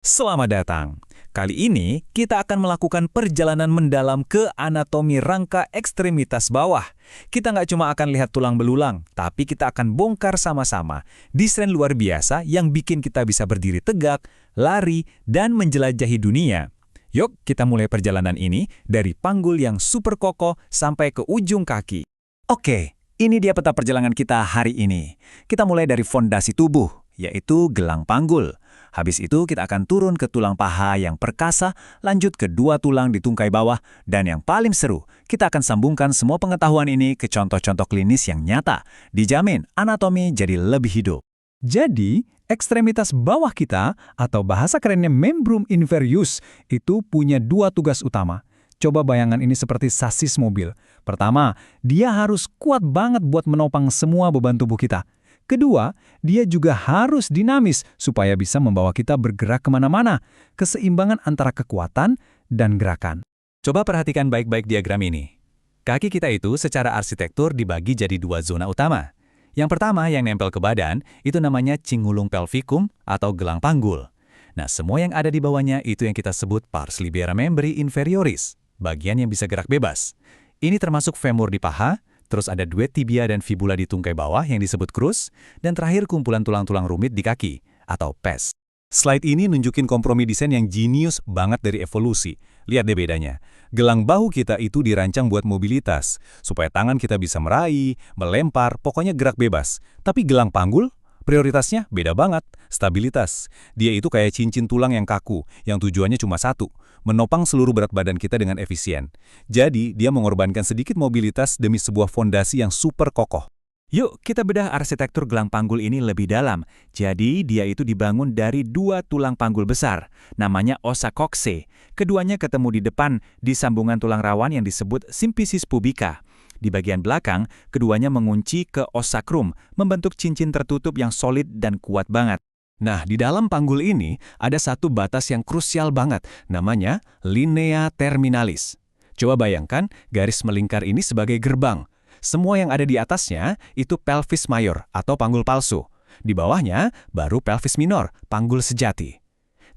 Selamat datang. Kali ini kita akan melakukan perjalanan mendalam ke anatomi rangka ekstremitas bawah. Kita nggak cuma akan lihat tulang belulang, tapi kita akan bongkar sama-sama desain luar biasa yang bikin kita bisa berdiri tegak, lari, dan menjelajahi dunia. Yuk, kita mulai perjalanan ini dari panggul yang super kokoh sampai ke ujung kaki. Oke, ini dia peta perjalanan kita hari ini. Kita mulai dari fondasi tubuh, yaitu gelang panggul. Habis itu kita akan turun ke tulang paha yang perkasa, lanjut ke dua tulang di tungkai bawah, dan yang paling seru, kita akan sambungkan semua pengetahuan ini ke contoh-contoh klinis yang nyata. Dijamin anatomi jadi lebih hidup. Jadi, ekstremitas bawah kita, atau bahasa kerennya membrum inferius, itu punya dua tugas utama. Coba bayangan ini seperti sasis mobil. Pertama, dia harus kuat banget buat menopang semua beban tubuh kita. Kedua, dia juga harus dinamis supaya bisa membawa kita bergerak kemana-mana. Keseimbangan antara kekuatan dan gerakan. Coba perhatikan baik-baik diagram ini. Kaki kita itu secara arsitektur dibagi jadi dua zona utama. Yang pertama yang nempel ke badan, itu namanya cingulung pelvikum atau gelang panggul. Nah, semua yang ada di bawahnya itu yang kita sebut pars libera membri inferioris, bagian yang bisa gerak bebas. Ini termasuk femur di paha, terus ada duet tibia dan fibula di tungkai bawah yang disebut krus, dan terakhir kumpulan tulang-tulang rumit di kaki, atau pes. Slide ini nunjukin kompromi desain yang jenius banget dari evolusi. Lihat deh bedanya. Gelang bahu kita itu dirancang buat mobilitas, supaya tangan kita bisa meraih, melempar, pokoknya gerak bebas. Tapi gelang panggul, prioritasnya beda banget, stabilitas. Dia itu kayak cincin tulang yang kaku, yang tujuannya cuma satu, menopang seluruh berat badan kita dengan efisien. Jadi, dia mengorbankan sedikit mobilitas demi sebuah fondasi yang super kokoh. Yuk, kita bedah arsitektur gelang panggul ini lebih dalam. Jadi, dia itu dibangun dari dua tulang panggul besar, namanya ossa coxae. Keduanya ketemu di depan, di sambungan tulang rawan yang disebut symphysis pubica. Di bagian belakang, keduanya mengunci ke os sacrum, membentuk cincin tertutup yang solid dan kuat banget. Nah, di dalam panggul ini ada satu batas yang krusial banget, namanya linea terminalis. Coba bayangkan garis melingkar ini sebagai gerbang. Semua yang ada di atasnya itu pelvis mayor atau panggul palsu. Di bawahnya baru pelvis minor, panggul sejati.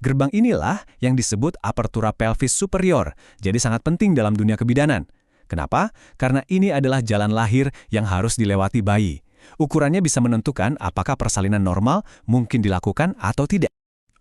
Gerbang inilah yang disebut apertura pelvis superior, jadi sangat penting dalam dunia kebidanan. Kenapa? Karena ini adalah jalan lahir yang harus dilewati bayi. Ukurannya bisa menentukan apakah persalinan normal mungkin dilakukan atau tidak.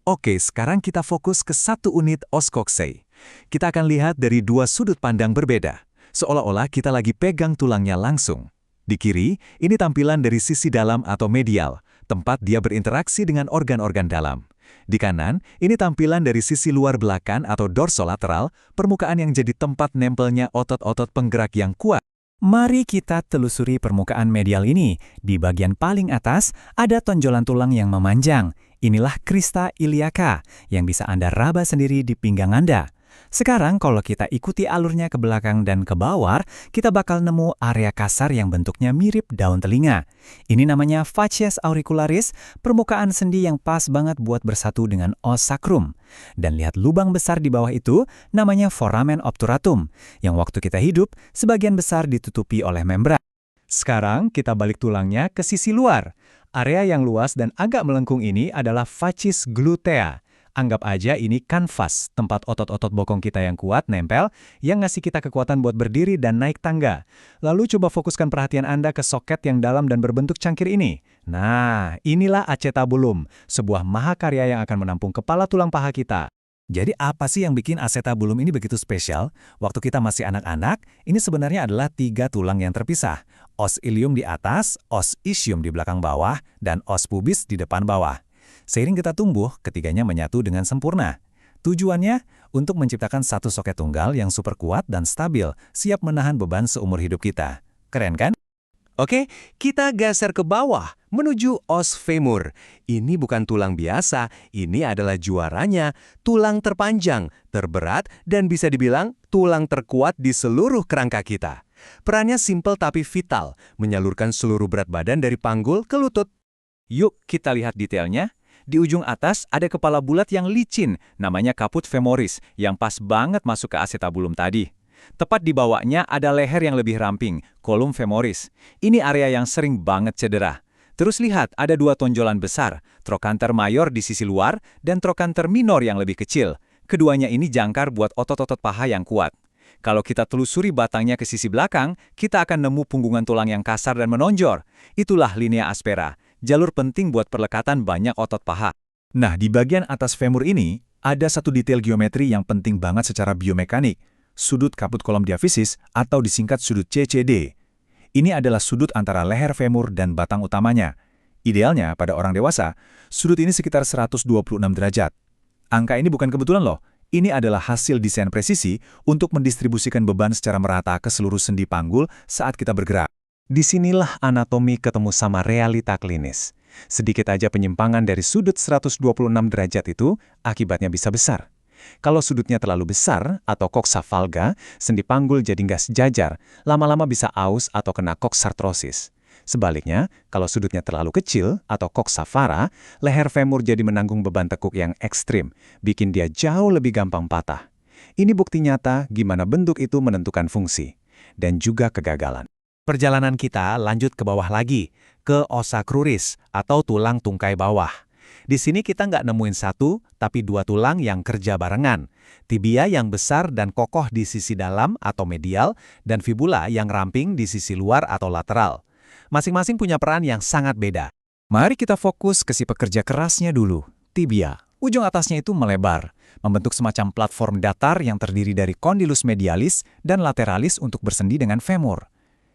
Oke, sekarang kita fokus ke satu unit os coxae. Kita akan lihat dari dua sudut pandang berbeda, seolah-olah kita lagi pegang tulangnya langsung. Di kiri, ini tampilan dari sisi dalam atau medial, tempat dia berinteraksi dengan organ-organ dalam. Di kanan, ini tampilan dari sisi luar belakang atau dorsolateral, permukaan yang jadi tempat nempelnya otot-otot penggerak yang kuat. Mari kita telusuri permukaan medial ini. Di bagian paling atas, ada tonjolan tulang yang memanjang. Inilah crista iliaca, yang bisa Anda raba sendiri di pinggang Anda. Sekarang kalau kita ikuti alurnya ke belakang dan ke bawah, kita bakal nemu area kasar yang bentuknya mirip daun telinga. Ini namanya facies auricularis, permukaan sendi yang pas banget buat bersatu dengan os sacrum. Dan lihat lubang besar di bawah itu, namanya foramen obturatum, yang waktu kita hidup, sebagian besar ditutupi oleh membran. Sekarang kita balik tulangnya ke sisi luar. Area yang luas dan agak melengkung ini adalah facies glutea. Anggap aja ini kanvas, tempat otot-otot bokong kita yang kuat nempel, yang ngasih kita kekuatan buat berdiri dan naik tangga. Lalu coba fokuskan perhatian Anda ke soket yang dalam dan berbentuk cangkir ini. Nah, inilah acetabulum, sebuah mahakarya yang akan menampung kepala tulang paha kita. Jadi apa sih yang bikin acetabulum ini begitu spesial? Waktu kita masih anak-anak, ini sebenarnya adalah tiga tulang yang terpisah. Os ilium di atas, os ischium di belakang bawah, dan os pubis di depan bawah. Seiring kita tumbuh, ketiganya menyatu dengan sempurna. Tujuannya untuk menciptakan satu soket tunggal yang super kuat dan stabil, siap menahan beban seumur hidup kita. Keren kan? Oke, kita geser ke bawah, menuju os femur. Ini bukan tulang biasa, ini adalah juaranya, tulang terpanjang, terberat, dan bisa dibilang tulang terkuat di seluruh kerangka kita. Perannya simpel tapi vital, menyalurkan seluruh berat badan dari panggul ke lutut. Yuk kita lihat detailnya. Di ujung atas ada kepala bulat yang licin, namanya caput femoris, yang pas banget masuk ke acetabulum tadi. Tepat di bawahnya ada leher yang lebih ramping, column femoris. Ini area yang sering banget cedera. Terus lihat, ada dua tonjolan besar, trochanter mayor di sisi luar dan trochanter minor yang lebih kecil. Keduanya ini jangkar buat otot-otot paha yang kuat. Kalau kita telusuri batangnya ke sisi belakang, kita akan nemu punggungan tulang yang kasar dan menonjol. Itulah linea aspera, jalur penting buat perlekatan banyak otot paha. Nah, di bagian atas femur ini, ada satu detail geometri yang penting banget secara biomekanik, sudut kaput kolom diafisis atau disingkat sudut CCD. Ini adalah sudut antara leher femur dan batang utamanya. Idealnya, pada orang dewasa, sudut ini sekitar 126 derajat. Angka ini bukan kebetulan loh, ini adalah hasil desain presisi untuk mendistribusikan beban secara merata ke seluruh sendi panggul saat kita bergerak. Disinilah anatomi ketemu sama realita klinis. Sedikit aja penyimpangan dari sudut 126 derajat itu, akibatnya bisa besar. Kalau sudutnya terlalu besar atau koksa valga, sendi panggul jadi nggak sejajar, lama-lama bisa aus atau kena koksartrosis. Sebaliknya, kalau sudutnya terlalu kecil atau koksa vara, leher femur jadi menanggung beban tekuk yang ekstrim, bikin dia jauh lebih gampang patah. Ini bukti nyata gimana bentuk itu menentukan fungsi, dan juga kegagalan. Perjalanan kita lanjut ke bawah lagi, ke ossa cruris atau tulang tungkai bawah. Di sini kita nggak nemuin satu, tapi dua tulang yang kerja barengan. Tibia yang besar dan kokoh di sisi dalam atau medial, dan fibula yang ramping di sisi luar atau lateral. Masing-masing punya peran yang sangat beda. Mari kita fokus ke si pekerja kerasnya dulu, tibia. Ujung atasnya itu melebar, membentuk semacam platform datar yang terdiri dari condylus medialis dan lateralis untuk bersendi dengan femur.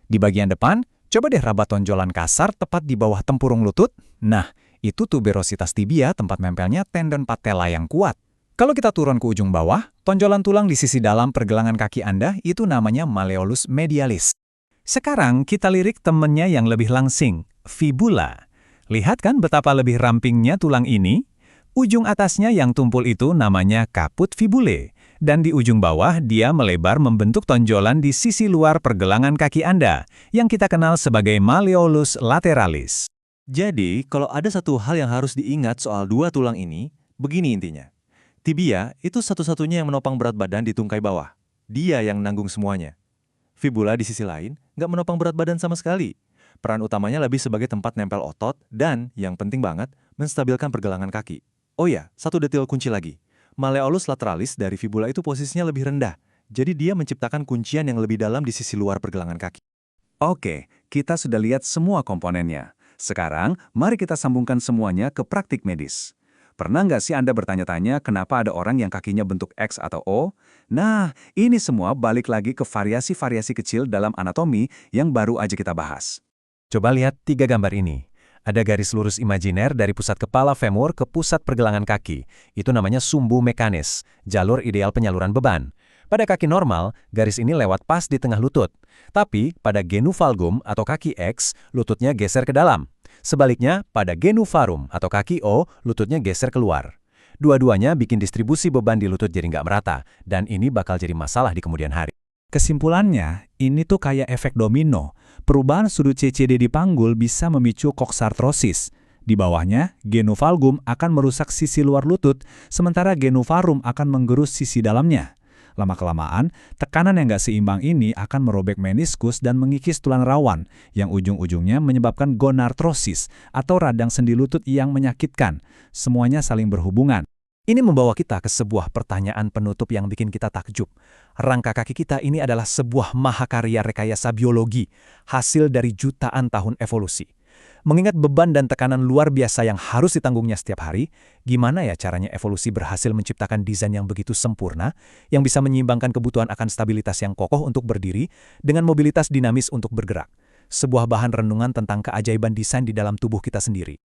Di bagian depan, coba deh raba tonjolan kasar tepat di bawah tempurung lutut. Nah, itu tuberositas tibia tempat nempelnya tendon patella yang kuat. Kalau kita turun ke ujung bawah, tonjolan tulang di sisi dalam pergelangan kaki Anda itu namanya malleolus medialis. Sekarang kita lirik temennya yang lebih langsing, fibula. Lihat kan betapa lebih rampingnya tulang ini? Ujung atasnya yang tumpul itu namanya caput fibulae. Dan di ujung bawah dia melebar membentuk tonjolan di sisi luar pergelangan kaki Anda, yang kita kenal sebagai malleolus lateralis. Jadi, kalau ada satu hal yang harus diingat soal dua tulang ini, begini intinya. Tibia itu satu-satunya yang menopang berat badan di tungkai bawah. Dia yang nanggung semuanya. Fibula di sisi lain nggak menopang berat badan sama sekali. Peran utamanya lebih sebagai tempat nempel otot dan, yang penting banget, menstabilkan pergelangan kaki. Oh ya, satu detail kunci lagi. Malleolus lateralis dari fibula itu posisinya lebih rendah. Jadi dia menciptakan kuncian yang lebih dalam di sisi luar pergelangan kaki. Oke, kita sudah lihat semua komponennya. Sekarang, mari kita sambungkan semuanya ke praktik medis. Pernah nggak sih Anda bertanya-tanya kenapa ada orang yang kakinya bentuk X atau O? Nah, ini semua balik lagi ke variasi-variasi kecil dalam anatomi yang baru aja kita bahas. Coba lihat 3 gambar ini. Ada garis lurus imajiner dari pusat kepala femur ke pusat pergelangan kaki. Itu namanya sumbu mekanis, jalur ideal penyaluran beban. Pada kaki normal, garis ini lewat pas di tengah lutut. Tapi pada genu valgum atau kaki X, lututnya geser ke dalam. Sebaliknya, pada genu varum atau kaki O, lututnya geser keluar. Dua-duanya bikin distribusi beban di lutut jadi nggak merata, dan ini bakal jadi masalah di kemudian hari. Kesimpulannya, ini tuh kayak efek domino. Perubahan sudut CCD di panggul bisa memicu koksartrosis. Di bawahnya, genu valgum akan merusak sisi luar lutut, sementara genu varum akan menggerus sisi dalamnya. Lama-kelamaan, tekanan yang nggak seimbang ini akan merobek meniskus dan mengikis tulang rawan, yang ujung-ujungnya menyebabkan gonartrosis atau radang sendi lutut yang menyakitkan. Semuanya saling berhubungan. Ini membawa kita ke sebuah pertanyaan penutup yang bikin kita takjub. Rangka kaki kita ini adalah sebuah mahakarya rekayasa biologi, hasil dari jutaan tahun evolusi. Mengingat beban dan tekanan luar biasa yang harus ditanggungnya setiap hari, gimana ya caranya evolusi berhasil menciptakan desain yang begitu sempurna, yang bisa menyeimbangkan kebutuhan akan stabilitas yang kokoh untuk berdiri, dengan mobilitas dinamis untuk bergerak. Sebuah bahan renungan tentang keajaiban desain di dalam tubuh kita sendiri.